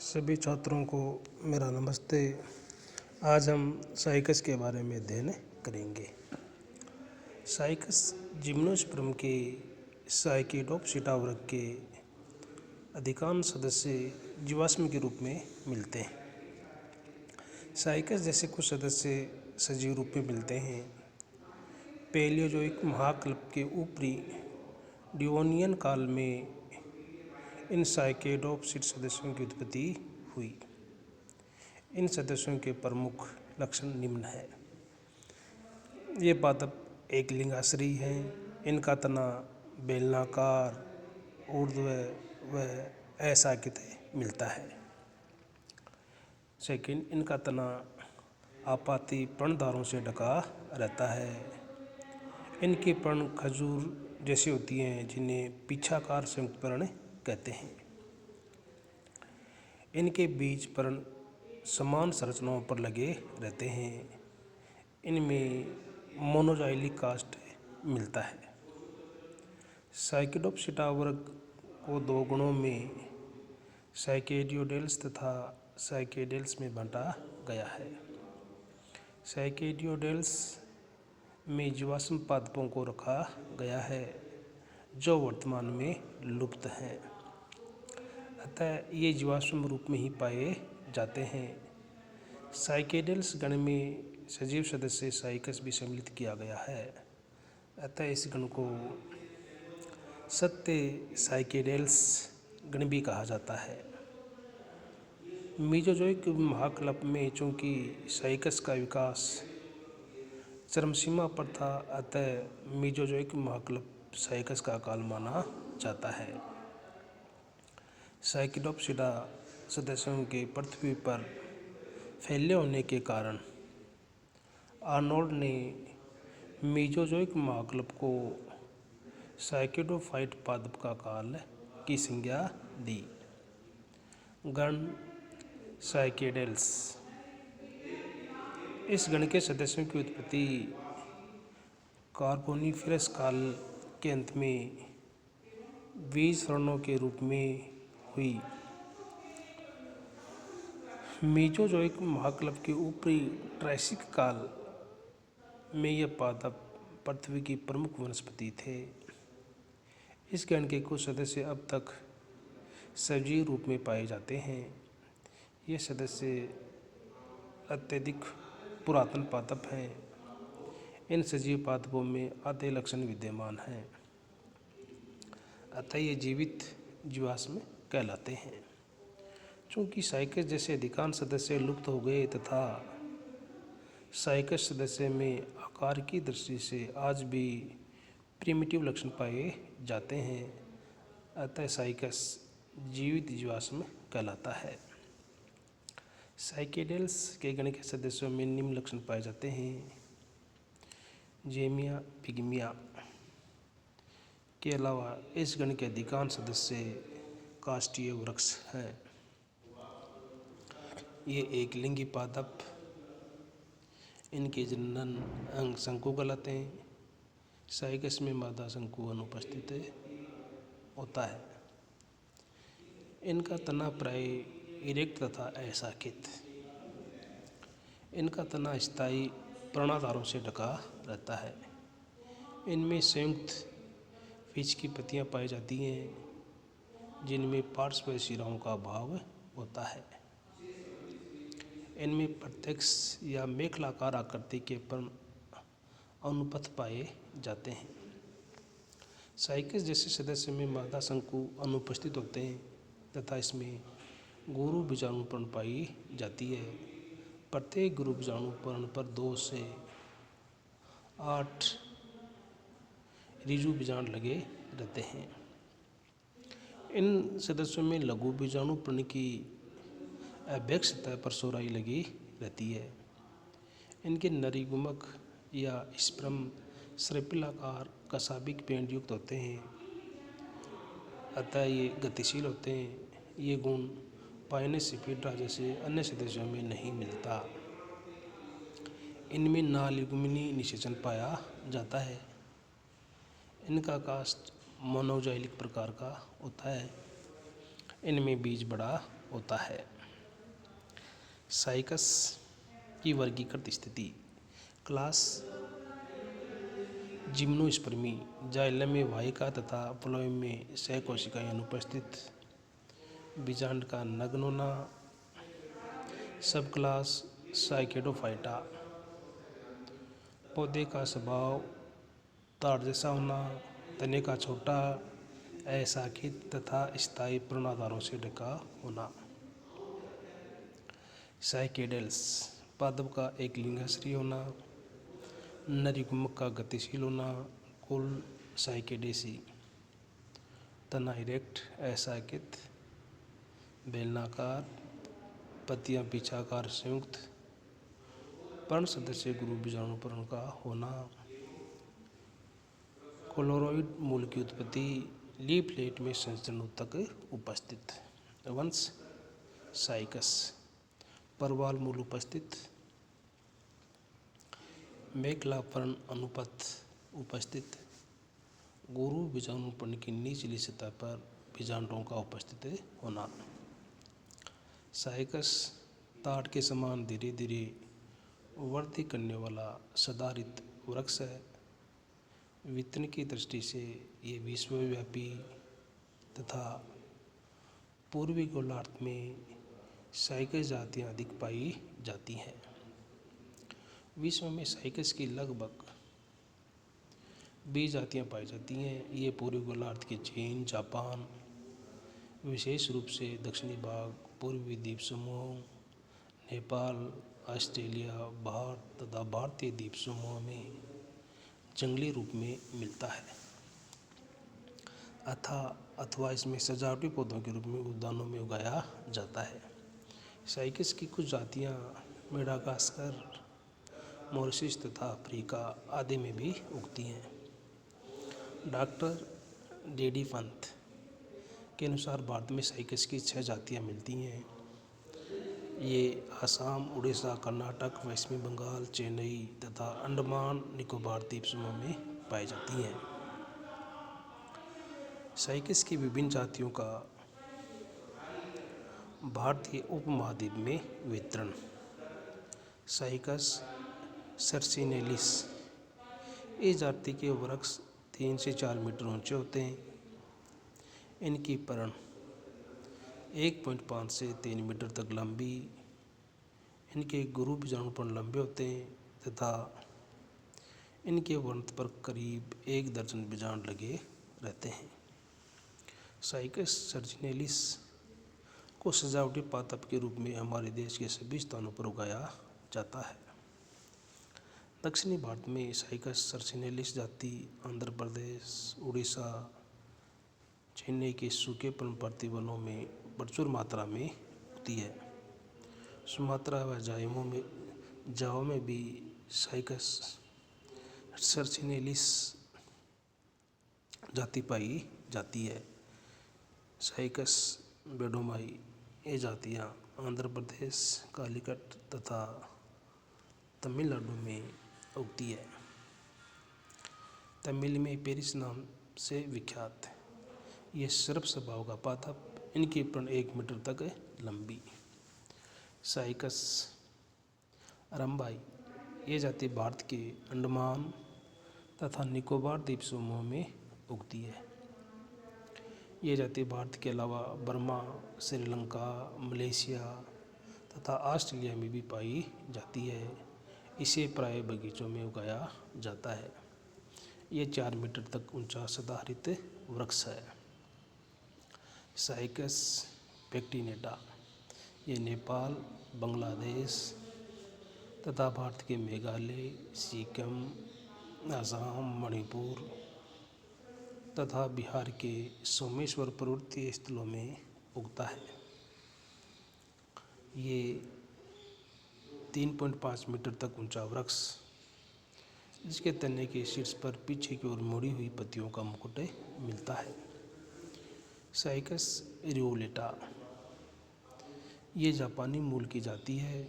सभी छात्रों को मेरा नमस्ते। आज हम साइकस के बारे में अध्ययन करेंगे। साइकस जिम्नोस्पर्म के साइकिडोप्सिटा वर्ग के अधिकांश सदस्य जीवाश्म के रूप में मिलते हैं। साइकस जैसे कुछ सदस्य सजीव रूप में मिलते हैं। पैलियोजोइक महाकल्प के ऊपरी डिवोनियन काल में इन साइकेडोप्सिड सदस्यों की उत्पत्ति हुई। इन सदस्यों के प्रमुख लक्षण निम्न है। ये पादप एक लिंगाश्रयी हैं। इनका तना बेलनाकार, ऊर्ध्व व अशाखित मिलता है। सेकंड, इनका तना आपाती पर्णधारों से ढका रहता है। इनकी पर्ण खजूर जैसी होती हैं, जिन्हें पीछाकार संयुक्त पर्ण कहते हैं। इनके बीज पर्ण समान संरचनाओं पर लगे रहते हैं। इनमें मोनोजाइलिक कास्ट मिलता है। साइकिडोप्सिटा वर्ग को दो गुणों में साइकेडियोडेल्स तथा साइकेडेल्स में बांटा गया है। साइकेडियोडेल्स में जीवाश्म पादपों को रखा गया है जो वर्तमान में लुप्त हैं, अतः ये जीवाश्म रूप में ही पाए जाते हैं। साइकेडेल्स गण में सजीव सदस्य साइकस भी सम्मिलित किया गया है, अतः इस गण को सत्य साइकेडेल्स गण भी कहा जाता है। मीजोजोइक महाकल्प में चूंकि साइकस का विकास चरमसीमा पर था, अतः मीजोजोइक महाकल्प साइकस का काल माना जाता है। साइकिडोप्सिडा सदस्यों के पृथ्वी पर फैले होने के कारण आर्नोल्ड ने मीजोजोइक महाकल्प को साइकिडोफाइट पादप का काल की संज्ञा दी। गण साइकेडेल्स। इस गण के सदस्यों की उत्पत्ति कार्बोनिफेरस काल के अंत में बीज फर्नों के रूप में हुई। मीजोजोइक महाकल्प के ऊपरी ट्रायसिक काल में यह पादप पृथ्वी की प्रमुख वनस्पति थे। इस गण के कुछ सदस्य अब तक सजीव रूप में पाए जाते हैं। ये सदस्य अत्यधिक पुरातन पादप हैं। इन सजीव पादपों में आधे लक्षण विद्यमान हैं, अतः ये जीवित जीवाश्म कहलाते हैं। चूँकि साइकस जैसे अधिकांश सदस्य लुप्त हो गए तथा साइकस सदस्य में आकार की दृष्टि से आज भी प्रिमिटिव लक्षण पाए जाते हैं, अतः साइकस जीवित जीवाश्म कहलाता है। साइकेडेल्स के गण के सदस्यों में निम्न लक्षण पाए जाते हैं। जेमिया पिग्मिया के अलावा इस गण के अधिकांश सदस्य काष्ठीय वृक्ष हैं। ये एक लिंगी पादप। इनके जनन अंग शंकु कहलाते हैं। साइकस में मादा शंकु अनुपस्थित होता है। इनका तना प्राय इरेक्ट तथा अशाखित। इनका तना स्थायी पर्णाधारों से ढका रहता है। इनमें संयुक्त बीज की पत्तियां पाई जाती हैं, जिनमें पार्श्व शिराओं का अभाव होता है। इनमें प्रत्यक्ष या मेखलाकार आकृति के पर्ण अनुपथ पाए जाते हैं। साइकस जैसे सदस्य में मादा शंकु अनुपस्थित होते हैं तथा इसमें गुरु बीजाणु पर्ण पाई जाती है। प्रत्येक गुरु बीजाणु पर्ण पर 2 से 8 ऋजु बीजाणु लगे रहते हैं। इन सदस्यों में लघु बीजाणु पर्ण की अभ्यक्ष सतह पर सोराई लगी रहती है। इनके नरीगुमक या स्पर्म सर्पिलाकार कशाभिक पेंड युक्त होते हैं, अतः ये गतिशील होते हैं। ये गुण पाइनेसिफिड्रा जैसे अन्य सदस्यों में नहीं मिलता। इनमें नालिगुमिनी निषेचन पाया जाता है। इनका कास्ट मोनोजाइलिक प्रकार का होता है। इनमें बीज बड़ा होता है। साइकस की वर्गीकृत स्थिति। क्लास जिम्नोस्पर्मी, जाइलम में वाहिका तथा फ्लोएम में सहकोशिकाएं अनुपस्थित, बीजांड का नग्न होना। सब क्लास साइकेडोफाइटा, पौधे का स्वभाव ताड़ जैसा होना, तने का छोटा, अशाखित तथा स्थायी पर्णाधारों से ढका होना। साइकेडल्स, पादप का एक लिंगाश्रयी होना, नरयुग्मक का गतिशील होना। कुल साइकेडेसी। तना इरेक्ट, अशाखित, बेलनाकार, पत्तियां पीछाकार संयुक्त, पर्ण सदस्य गुरु बीजाणु पर्ण का होना। कोलोरॉइड मूल की उत्पत्ति, लीफलेट में संचरण तक उपस्थित। वंश साइकस, परवाल मूल उपस्थित, मेखला पर्ण अनुपथ उपस्थित, गुरु बीजाणु पर्ण की निचली सतह पर बीजांडों का उपस्थित होना। साइकस ताड़ के समान धीरे धीरे वृद्धि करने वाला सदाहरित वृक्ष है। वितरण की दृष्टि से ये विश्वव्यापी तथा पूर्वी गोलार्ध में साइकस जातियाँ अधिक पाई जाती हैं। विश्व में साइकस की लगभग 20 जातियाँ पाई जाती हैं। ये पूर्वी गोलार्ध के चीन, जापान, विशेष रूप से दक्षिणी भाग, पूर्वी द्वीप समूह, नेपाल, ऑस्ट्रेलिया, भारत तथा भारतीय द्वीप समूह में जंगली रूप में मिलता है अथवा इसमें सजावटी पौधों के रूप में उद्यानों में उगाया जाता है। साइकस की कुछ जातियाँ मेडागास्कर, मॉरिशस तथा अफ्रीका आदि में भी उगती हैं। डॉक्टर डेडी पंत के अनुसार भारत में साइकस की 6 जातियाँ मिलती हैं। ये असम, उड़ीसा, कर्नाटक, पश्चिमी बंगाल, चेन्नई तथा अंडमान निकोबार द्वीप समूह में पाई जाती हैं। साइकस की विभिन्न जातियों का भारतीय उपमहाद्वीप में वितरण। साइकस सर्सिनेलिस, इस जाति के वृक्ष 3 से 4 मीटर ऊंचे होते हैं। इनकी पर्ण 1.5 से 3 मीटर तक लंबी, इनके गुरु बीजाणु पर्ण लंबे होते हैं तथा इनके वृंत पर करीब 1 दर्जन बीजांड लगे रहते हैं। साइकस सर्जिनेलिस को सजावटी पादप के रूप में हमारे देश के सभी स्थानों पर उगाया जाता है। दक्षिणी भारत में साइकस सर्जिनेलिस जाति आंध्र प्रदेश, उड़ीसा, चेन्नई के सूखे पर्णपाती वनों में प्रचुर मात्रा में उगती है। सुमात्रा व जावा में भी साइकस सर्जिनेलिस जाति पाई जाती है। साइकस बेडोमाई, ये जातियाँ आंध्र प्रदेश, कालीकट तथा तमिलनाडु में उगती है। तमिल में पेरिस नाम से विख्यात है। ये सर्प स्वभाव का पादप, इनकी पर्ण 1 मीटर तक लंबी। साइकस अरम्बाई, ये जाति भारत के अंडमान तथा निकोबार द्वीप समूह में उगती है। ये जाति भारत के अलावा बर्मा, श्रीलंका, मलेशिया तथा ऑस्ट्रेलिया में भी पाई जाती है। इसे प्राय बगीचों में उगाया जाता है। ये 4 मीटर तक ऊंचा सदाहरित वृक्ष है। साइकस पेक्टिनेटा, ये नेपाल, बांग्लादेश तथा भारत के मेघालय, सिक्किम, असम, मणिपुर तथा बिहार के सोमेश्वर पर्वतीय स्थलों में उगता है। ये 3.5 मीटर तक ऊंचा वृक्ष, जिसके तने के शीर्ष पर पीछे की ओर मुड़ी हुई पत्तियों का मुकुट मिलता है। साइकस रियोलेटा, ये जापानी मूल की जाति है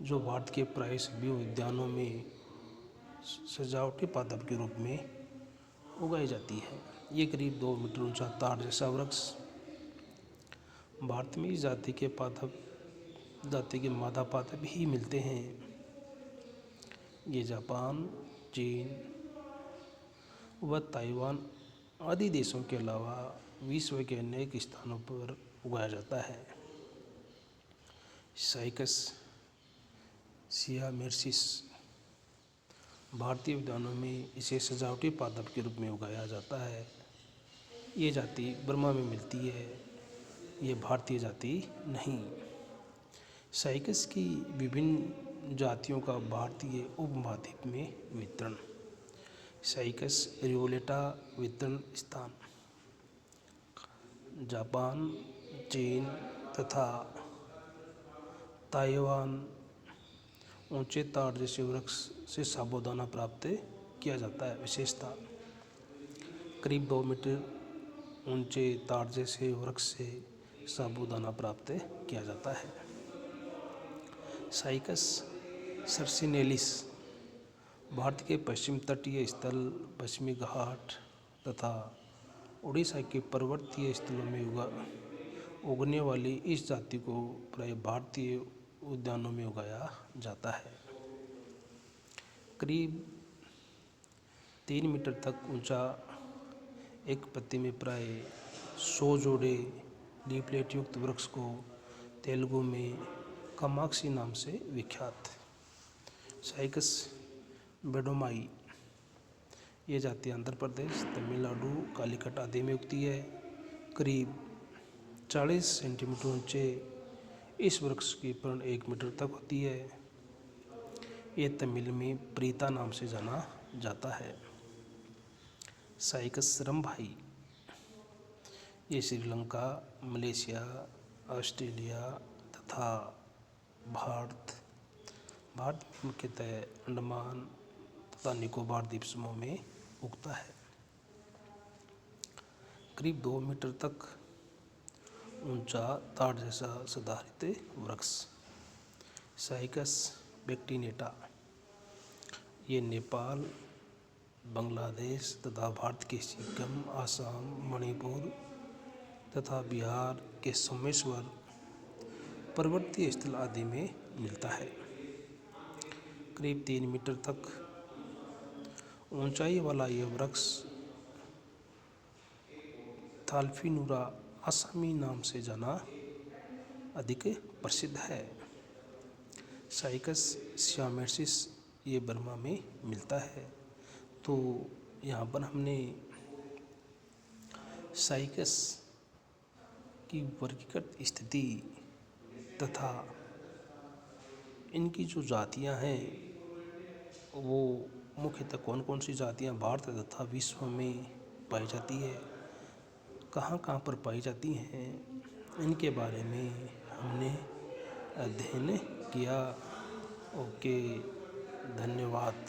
जो भारत के प्राय सभी उद्यानों में सजावटी पादप के रूप में उगाई जाती है। ये करीब 2 मीटर ऊंचा ताड़ जैसा वृक्ष भारत में इस जाति के मादा पादप ही मिलते हैं। ये जापान, चीन व ताइवान आदि देशों के अलावा विश्व के अनेक स्थानों पर उगाया जाता है। साइकस सियामेंसिस भारतीय उद्यानों में इसे सजावटी पादप के रूप में उगाया जाता है। ये जाति बर्मा में मिलती है। ये भारतीय जाति नहीं। साइकस की विभिन्न जातियों का भारतीय उपमहाद्वीप में वितरण। साइकस रियोलेटा वितरण स्थान जापान, चीन तथा ताइवान। ऊंचे ताड़ जैसे वृक्ष से साबूदाना प्राप्त किया जाता है। विशेषता करीब 2 मीटर ऊंचे ताड़ जैसे वृक्ष से साबूदाना प्राप्त किया जाता है। साइकस सर्सिनेलिस भारत के पश्चिम तटीय स्थल, पश्चिमी घाट तथा उड़ीसा के पर्वतीय स्थलों में उगने वाली इस जाति को प्राय भारतीय उद्यानों में उगाया जाता है। करीब 3 मीटर तक ऊंचा एक पत्ती में प्राय 100 जोड़े लीफलेट युक्त वृक्ष को तेलुगु में कामाक्षी नाम से विख्यात। साइकस बेडोमाई ये जाति आंध्र प्रदेश, तमिलनाडु, कालीकट आदि में उगती है। करीब 40 सेंटीमीटर ऊंचे इस वृक्ष की पर्ण 1 मीटर तक होती है। ये तमिल में प्रीता नाम से जाना जाता है। साइकस रंभाई ये श्रीलंका, मलेशिया, ऑस्ट्रेलिया तथा भारत में मुख्यतः अंडमान तथा निकोबार द्वीप समूह में उगता है। करीब 2 मीटर तक ऊंचा ताड़ जैसा सदाहरित वृक्ष। साइकस बैक्टीनेटा ये नेपाल, बांग्लादेश तथा भारत के सिक्किम, आसाम, मणिपुर तथा बिहार के सोमेश्वर पर्वतीय स्थल आदि में मिलता है। करीब 3 मीटर तक ऊंचाई वाला यह वृक्ष थाल्फिनुरा आसामी नाम से जाना अधिक प्रसिद्ध है। साइकस सियामेंसिस ये बर्मा में मिलता है। तो यहाँ पर हमने साइकस की वर्गीकृत स्थिति तथा इनकी जो जातियाँ हैं वो मुख्यतः कौन कौन सी जातियाँ भारत तथा विश्व में पाई जाती है, कहाँ कहाँ पर पाई जाती हैं, इनके बारे में हमने अध्ययन किया। ओके, धन्यवाद।